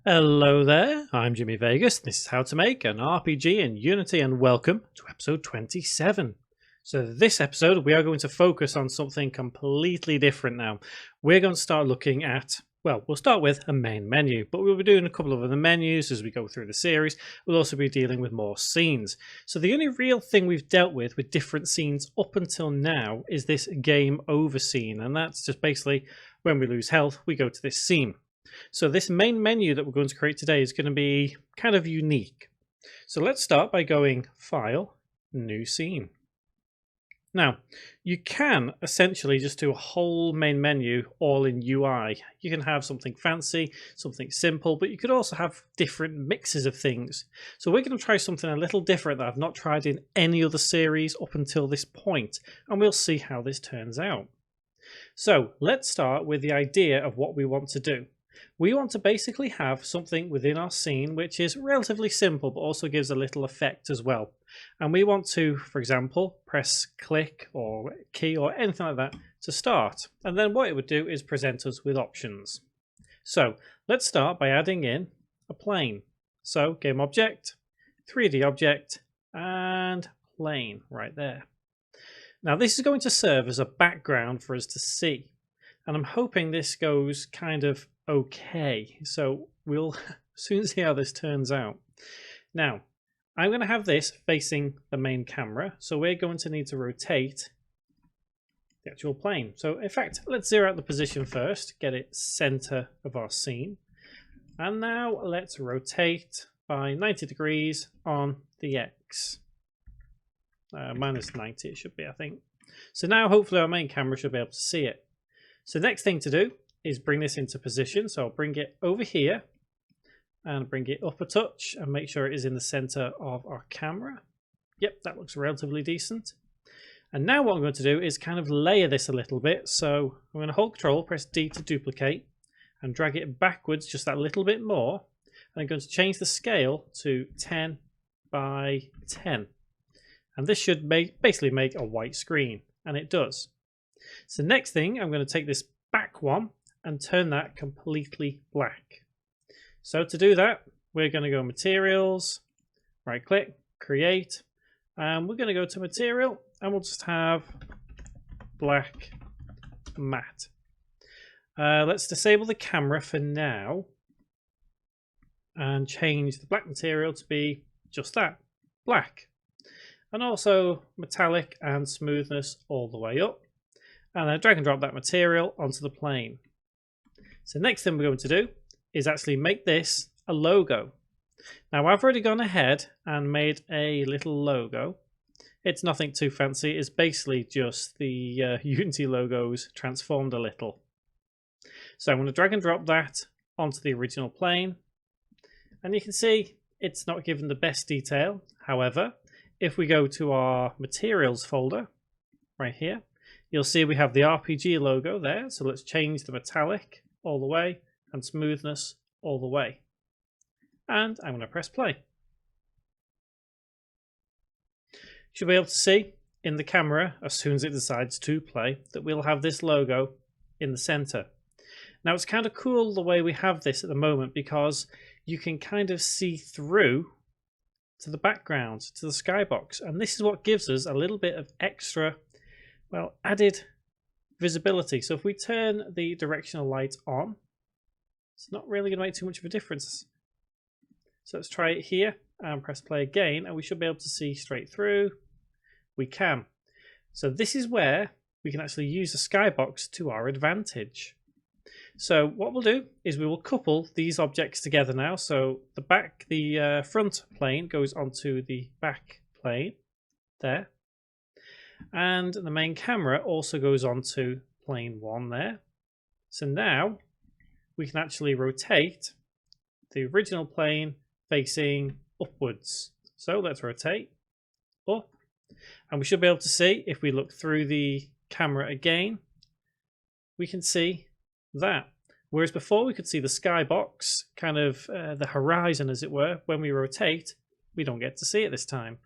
Hello there, I'm Jimmy Vegas. This is how to make an RPG in Unity, and welcome to episode 27. So, this episode, we are going to focus on something completely different now. We're going to start looking at, well, we'll start with a main menu, but we'll be doing a couple of other menus as we go through the series. We'll also be dealing with more scenes. So, the only real thing we've dealt with different scenes up until now is this game over scene, and that's just basically when we lose health, we go to this scene. So this main menu that we're going to create today is going to be kind of unique. So let's start by going File, New Scene. Now, you can essentially just do a whole main menu all in UI. You can have something fancy, something simple, but you could also have different mixes of things. So we're going to try something a little different that I've not tried in any other series up until this point, and we'll see how this turns out. So let's start with the idea of what we want to do. We want to basically have something within our scene which is relatively simple but also gives a little effect as well. And we want to, for example, press click or key or anything like that to start. And then what it would do is present us with options. So let's start by adding in a plane. So game object, 3D object, and plane right there. Now this is going to serve as a background for us to see. And I'm hoping this goes kind of okay. So we'll soon see how this turns out. Now, I'm going to have this facing the main camera. So we're going to need to rotate the actual plane. So in fact, let's zero out the position first, get it center of our scene. And now let's rotate by 90 degrees on the X. Minus 90 it should be, I think. So now hopefully our main camera should be able to see it. So the next thing to do is bring this into position. So I'll bring it over here and bring it up a touch and make sure it is in the center of our camera. Yep, that looks relatively decent. And now what I'm going to do is kind of layer this a little bit. So I'm going to hold Control, press D to duplicate and drag it backwards just that little bit more. And I'm going to change the scale to 10 by 10. And this should basically make a white screen, and it does. So next thing, I'm going to take this back one and turn that completely black. So to do that, we're going to go Materials, right click, Create, and we're going to go to Material, and we'll just have Black Matte. Let's disable the camera for now and change the black material to be just that, black. And also metallic and smoothness all the way up. And then drag and drop that material onto the plane. So next thing we're going to do is actually make this a logo. Now I've already gone ahead and made a little logo. It's nothing too fancy. It's basically just the Unity logos transformed a little. So I'm going to drag and drop that onto the original plane. And you can see it's not given the best detail. However, if we go to our materials folder right here, you'll see we have the RPG logo there. So let's change the metallic all the way and smoothness all the way. And I'm going to press play. You should be able to see in the camera as soon as it decides to play that we'll have this logo in the center. Now it's kind of cool the way we have this at the moment because you can kind of see through to the background, to the skybox, and this is what gives us a little bit of extra, well, added visibility. So if we turn the directional light on, it's not really going to make too much of a difference. So let's try it here and press play again, and we should be able to see straight through. We can. So this is where we can actually use the skybox to our advantage. So what we'll do is we will couple these objects together now. So the front plane goes onto the back plane there. And the main camera also goes onto plane 1 there. So now we can actually rotate the original plane facing upwards. So let's rotate up. And we should be able to see, if we look through the camera again, we can see that. Whereas before we could see the skybox, kind of the horizon as it were. When we rotate, we don't get to see it this time.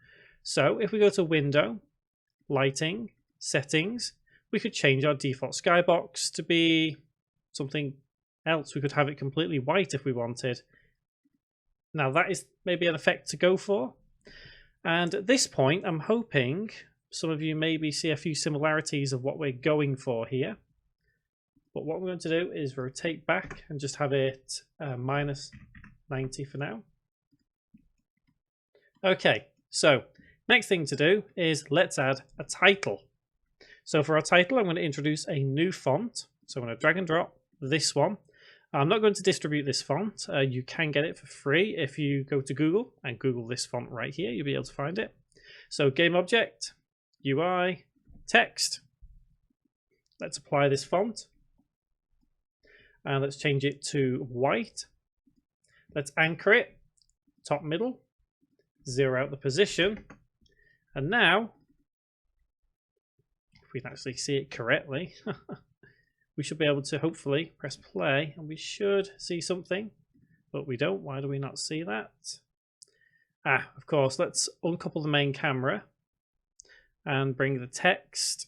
So if we go to Window, Lighting, Settings, we could change our default skybox to be something else. We could have it completely white if we wanted, Now that is maybe an effect to go for. And at this point, I'm hoping some of you maybe see a few similarities of what we're going for here. But what we're going to do is rotate back and just have it minus 90 for now. Okay, so next thing to do is let's add a title. So for our title, I'm going to introduce a new font. So I'm going to drag and drop this one. I'm not going to distribute this font. You can get it for free if you go to Google and Google this font right here. You'll be able to find it. So game object, UI, text. Let's apply this font. And let's change it to white. Let's anchor it, top middle, zero out the position. And now, if we can actually see it correctly, we should be able to hopefully press play and we should see something, but we don't. Why do we not see that? Of course, let's uncouple the main camera and bring the text.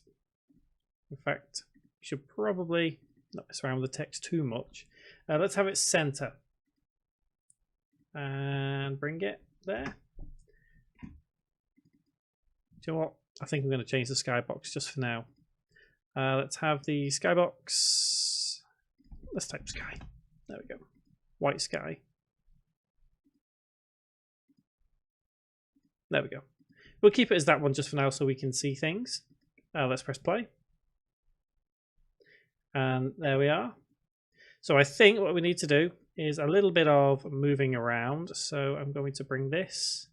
In fact, we should probably not mess around with the text too much. Let's have it center and bring it there. Do you know what? I think I'm going to change the skybox just for now. Let's have the skybox. Let's type sky. There we go. White sky. There we go. We'll keep it as that one just for now so we can see things. Let's press play. And there we are. So I think what we need to do is a little bit of moving around. So I'm going to bring this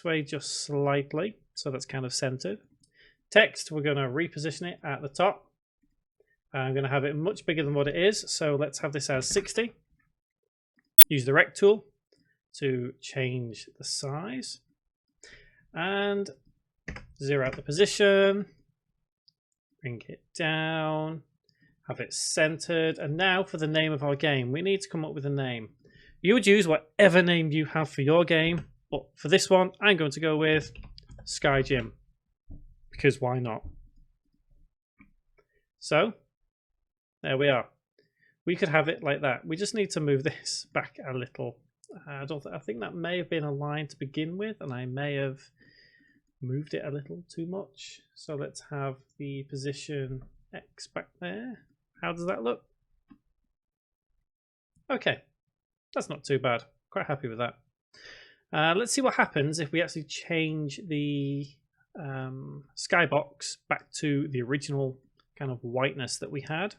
way just slightly. So that's kind of centered. Text, we're going to reposition it at the top. I'm going to have it much bigger than what it is. So let's have this as 60. Use the rect tool to change the size. And zero out the position. Bring it down, have it centered, and now for the name of our game, we need to come up with a name. You would use whatever name you have for your game, but for this one, I'm going to go with Sky Gym, because why not? So, there we are. We could have it like that. We just need to move this back a little. I think that may have been a line to begin with, and I may have moved it a little too much. So let's have the position X back there. How does that look? Okay, that's not too bad. Quite happy with that. Let's see what happens if we actually change the skybox back to the original kind of whiteness that we had.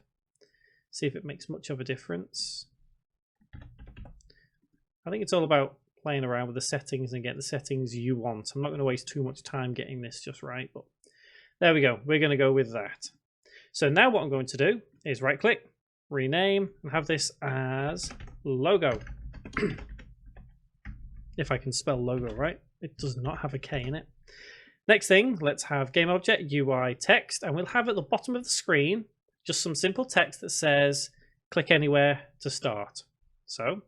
See if it makes much of a difference. I think it's all about playing around with the settings and get the settings you want. I'm not going to waste too much time getting this just right, but there we go. We're going to go with that. So now what I'm going to do is right click, rename, and have this as logo. If I can spell logo right. It does not have a K in it. Next thing, let's have game object UI text, and we'll have at the bottom of the screen just some simple text that says click anywhere to start. So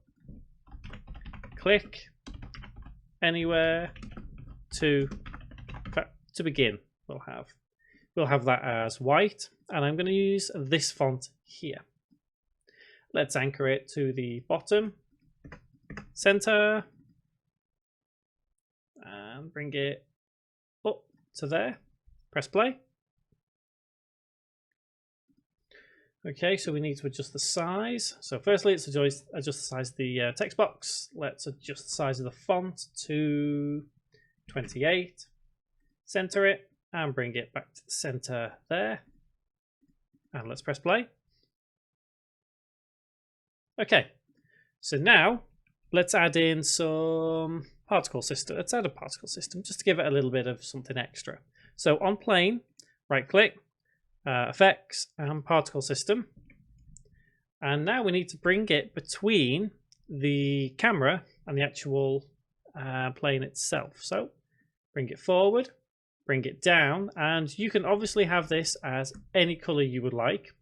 click anywhere to begin. We'll have that as white, and I'm going to use this font here. Let's anchor it to the bottom, center, and bring it up to there. Press play. Okay, so we need to adjust the size. So firstly, let's adjust the size of the text box. Let's adjust the size of the font to 28. Center it and bring it back to the center there. And let's press play. Okay, so now let's add in some particle system. Let's add a particle system just to give it a little bit of something extra. So on plane, right click, effects and particle system, and now we need to bring it between the camera and the actual plane itself. So bring it forward, bring it down, and you can obviously have this as any color you would like,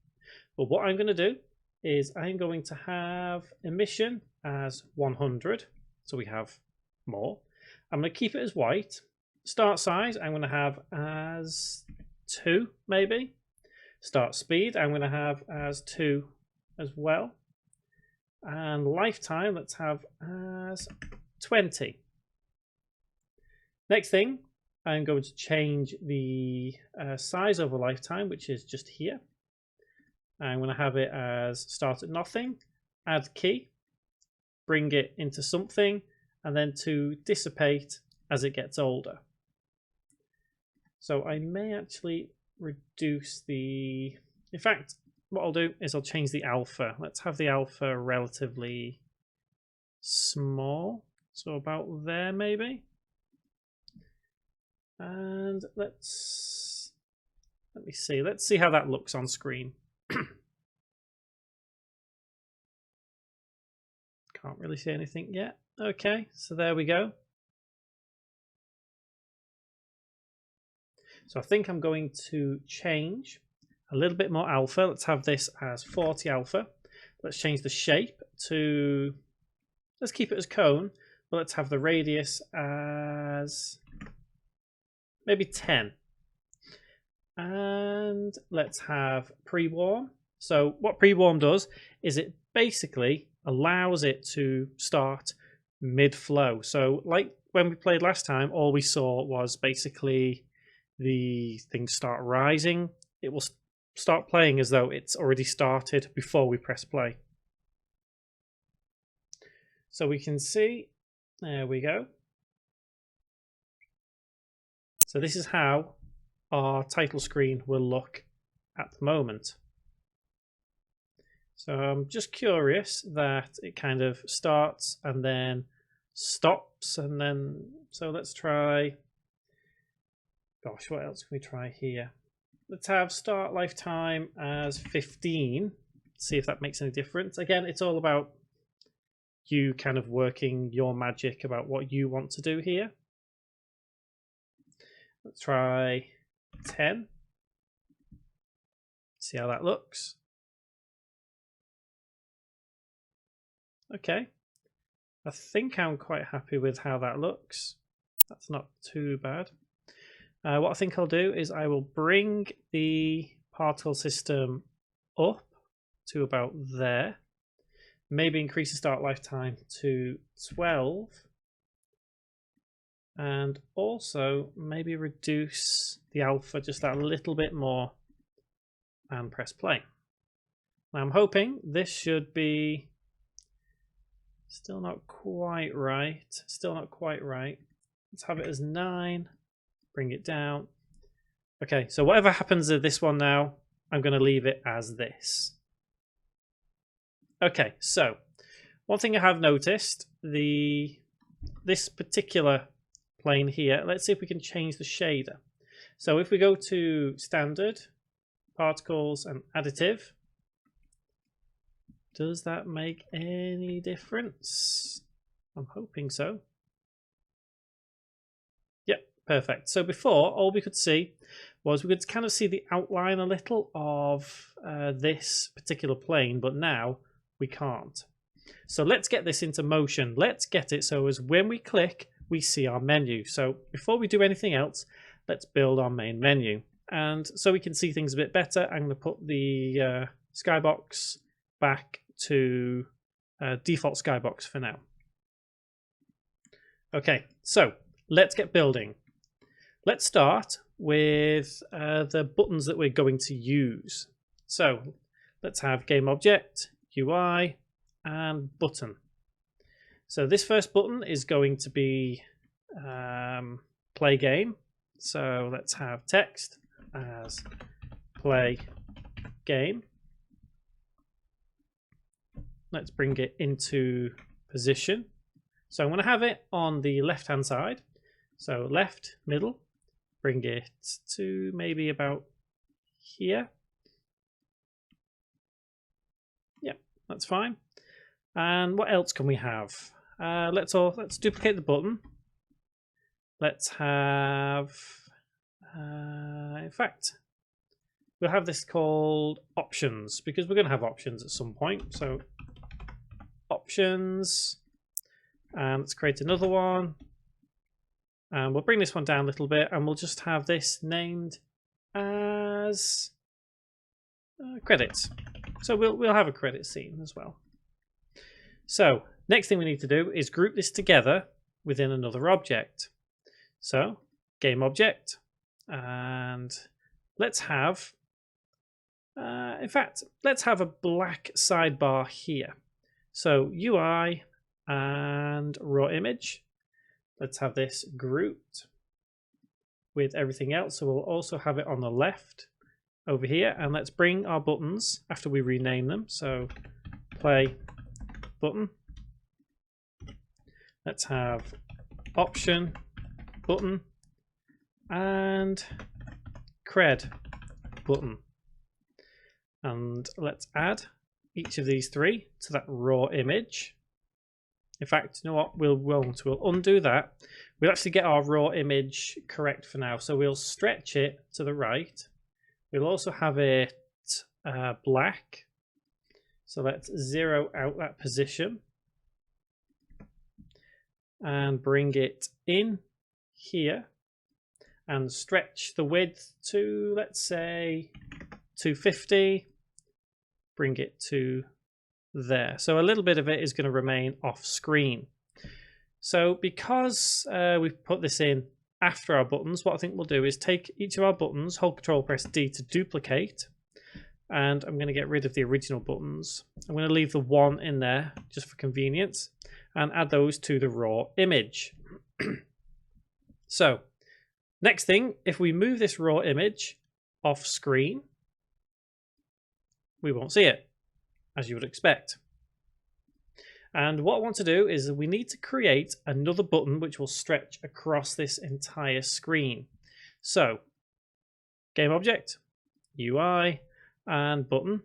but what I'm going to do is I'm going to have emission as 100, so we have more. I'm going to keep it as white. Start size I'm going to have as 2 maybe. Start speed I'm going to have as 2 as well. And lifetime, let's have as 20. Next thing, I'm going to change the size over lifetime, which is just here. I'm going to have it as start at nothing, add key, bring it into something, and then to dissipate as it gets older. So I may actually reduce the... In fact, what I'll do is I'll change the alpha. Let's have the alpha relatively small. So about there maybe. And let me see. Let's see how that looks on screen. Can't really see anything yet. Okay, so there we go. So I think I'm going to change a little bit more alpha. Let's have this as 40 alpha. Let's change the shape to, let's keep it as cone, but let's have the radius as maybe 10. And let's have pre-warm. So what pre-warm does is it basically allows it to start mid-flow. So like when we played last time, all we saw was basically the things start rising. It will start playing as though it's already started before we press play. So we can see, there we go. So this is how our title screen will look at the moment. So I'm just curious that it kind of starts and then stops, and then, so let's try, gosh, what else can we try here? Let's have start lifetime as 15. See if that makes any difference. Again, it's all about you kind of working your magic about what you want to do here. Let's try 10. See how that looks. Okay. I think I'm quite happy with how that looks. That's not too bad. What I think I'll do is I will bring the particle system up to about there. Maybe increase the start lifetime to 12. And also maybe reduce the alpha just that little bit more and press play. Now I'm hoping this should be still not quite right. Still not quite right. Let's have it as 9. Bring it down. Okay, so whatever happens to this one now, I'm going to leave it as this. Okay, so one thing I have noticed, this particular plane here, let's see if we can change the shader. So if we go to standard, particles and additive, does that make any difference? I'm hoping so. Yep, perfect. So before, all we could see was we could kind of see the outline a little of this particular plane, but now we can't. So let's get this into motion. Let's get it so as when we click, we see our menu. So before we do anything else, let's build our main menu. And so we can see things a bit better, I'm going to put the skybox back to default skybox for now. Okay, so let's get building. Let's start with the buttons that we're going to use. So let's have game object, UI, and button. So this first button is going to be play game. So let's have text as play game. Let's bring it into position. So I'm going to have it on the left hand side. So left, middle, bring it to maybe about here. Yep, that's fine. And what else can we have? Let's duplicate the button. Let's have, in fact, we'll have this called options because we're going to have options at some point. So options, and let's create another one. And we'll bring this one down a little bit and we'll just have this named as credits. So we'll have a credit scene as well. So next thing we need to do is group this together within another object. So game object, and let's have, in fact, let's have a black sidebar here. So UI and raw image. Let's have this grouped with everything else. So we'll also have it on the left over here. And let's bring our buttons after we rename them. So play button. Let's have option button and cred button. And let's add each of these three to that raw image. In fact, you know what? We'll undo that. We'll actually get our raw image correct for now. So we'll stretch it to the right. We'll also have it black. So let's zero out that position and bring it in here and stretch the width to, let's say, 250. Bring it to there. So a little bit of it is going to remain off screen. So because we've put this in after our buttons, what I think we'll do is take each of our buttons, hold Control, press D to duplicate, and I'm going to get rid of the original buttons. I'm going to leave the one in there just for convenience and add those to the raw image. So next thing, if we move this raw image off screen, we won't see it, as you would expect. And what I want to do is we need to create another button which will stretch across this entire screen. So game object, UI and button,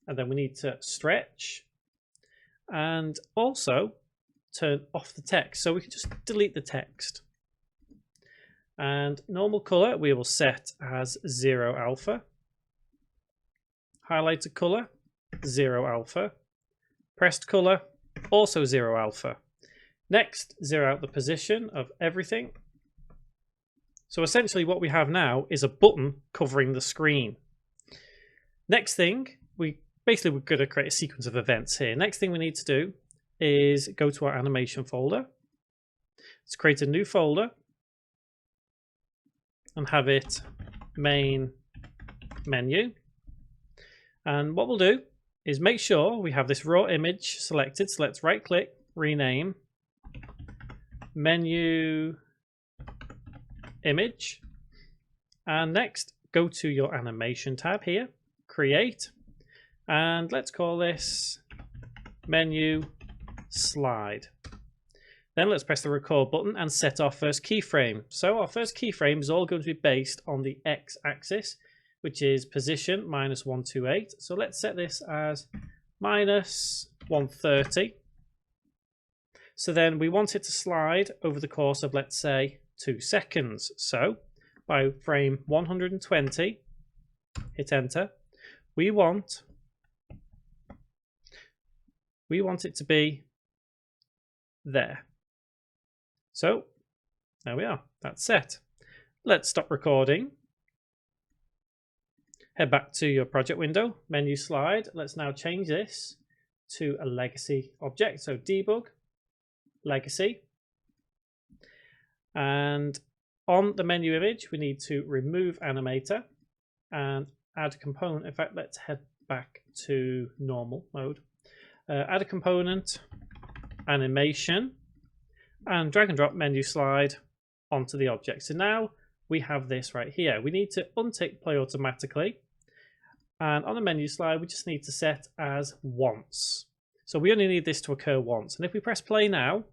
and then we need to stretch and also turn off the text. So we can just delete the text. And normal color we will set as 0 alpha. Highlighted color 0 alpha. Pressed color also 0 alpha. Next, zero out the position of everything. So essentially what we have now is a button covering the screen. Next thing, we're going to create a sequence of events here. Next thing we need to do is go to our animation folder. Let's create a new folder and have it main menu. And what we'll do is make sure we have this raw image selected. So let's right click, rename, menu image. And next, go to your animation tab here, create, and let's call this menu slide. Then let's press the record button and set our first keyframe. So our first keyframe is all going to be based on the X axis, which is position -128. So let's set this as -130. So then we want it to slide over the course of, let's say, 2 seconds. So by frame 120, hit enter. We want it to be there. So there we are, that's set. Let's stop recording. Head back to your project window, menu slide. Let's now change this to a legacy object. So debug, legacy. And on the menu image, we need to remove animator and add a component. In fact, let's head back to normal mode. Add a component, animation, and drag and drop menu slide onto the object. So now we have this right here. We need to untick play automatically. And on the menu slide, we just need to set as once. So we only need this to occur once. And if we press play now,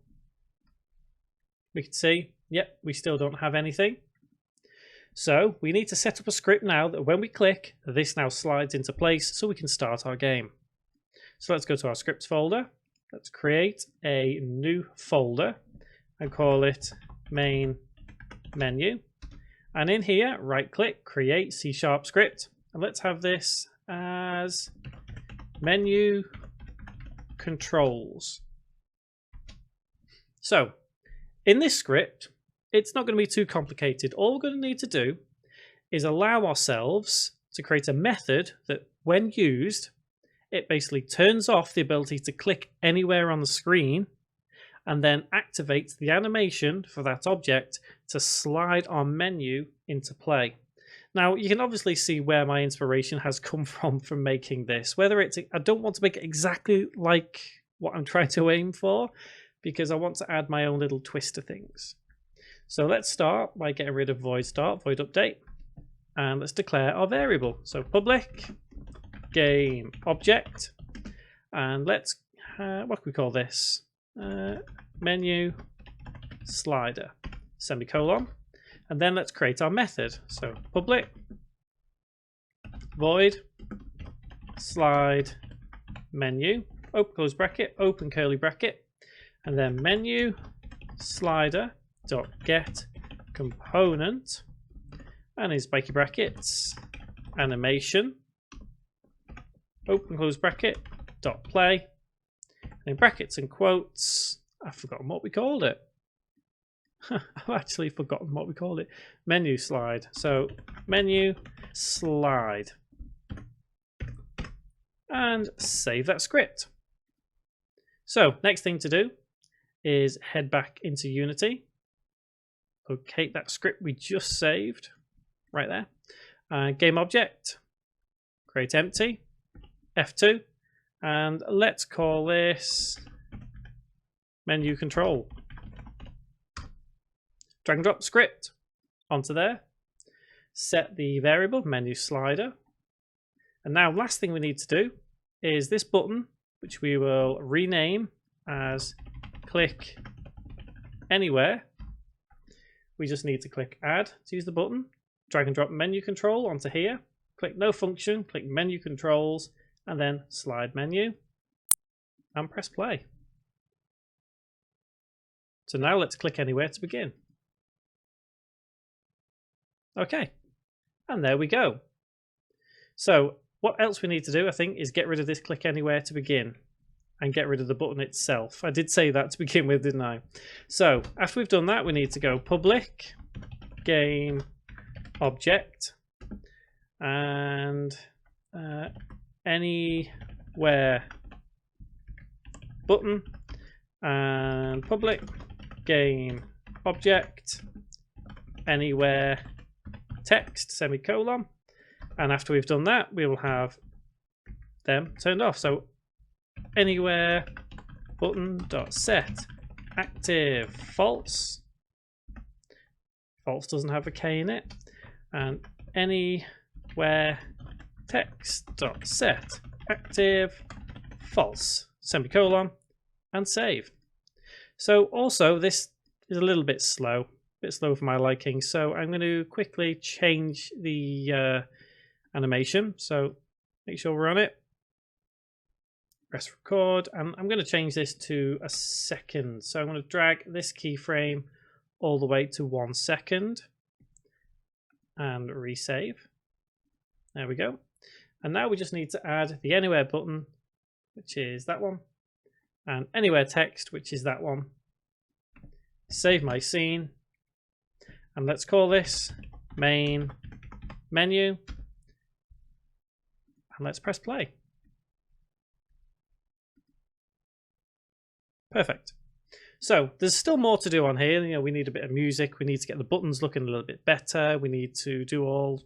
we can see, yep, we still don't have anything. So we need to set up a script now that when we click, this now slides into place so we can start our game. So let's go to our scripts folder. Let's create a new folder and call it main menu. And in here, right click, create C# script. And let's have this as menu controls. So in this script, it's not going to be too complicated. All we're going to need to do is allow ourselves to create a method that when used, it basically turns off the ability to click anywhere on the screen and then activates the animation for that object to slide our menu into play. Now, you can obviously see where my inspiration has come from making this. Whether it's, I don't want to make it exactly like what I'm trying to aim for, because I want to add my own little twist to things. So let's start by getting rid of void start, void update, and let's declare our variable. So public game object, and let's, what can we call this? Menu slider, semicolon. And then let's create our method. So public void slide menu, open close bracket, open curly bracket, and then menu slider dot get component, and in spiky brackets animation, open close bracket dot play, and in brackets and quotes, I've forgotten what we called it. I've actually forgotten what we called it. Menu slide. So menu slide. And save that script. So next thing to do is head back into Unity. Locate that script we just saved right there. Game object. Create empty. F2. And let's call this menu control. Drag and drop the script onto there. Set the variable menu slider. And now last thing we need to do is this button, which we will rename as click anywhere. We just need to click add to use the button. Drag and drop menu control onto here. Click no function, click menu controls, and then slide menu and press play. So now let's click anywhere to begin. Okay, and there we go. So what else we need to do, I think, is get rid of this click anywhere to begin and get rid of the button itself. I did say that to begin with, didn't I? So after we've done that, we need to go public game object and anywhere button and public game object anywhere text semicolon, and after we've done that we will have them turned off. So anywhere button dot set active false. False doesn't have a K in it. And anywhere text dot set active false semicolon, and save. So also this is a little bit slow. Bit slow for my liking, so I'm going to quickly change the animation. So make sure we're on it, press record, and I'm going to change this to a second. So I'm going to drag this keyframe all the way to 1 second and resave. There we go. And now we just need to add the anywhere button, which is that one, and anywhere text, which is that one. Save my scene. And let's call this main menu. And let's press play. Perfect. So there's still more to do on here. You know, we need a bit of music. We need to get the buttons looking a little bit better. We need to do all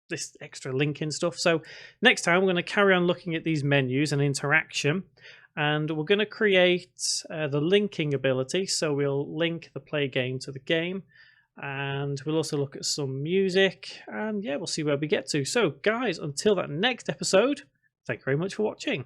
this extra linking stuff. So next time we're going to carry on looking at these menus and interaction. And we're going to create the linking ability. So we'll link the play game to the game. And we'll also look at some music, and yeah, we'll see where we get to. So guys, until that next episode, thank you very much for watching.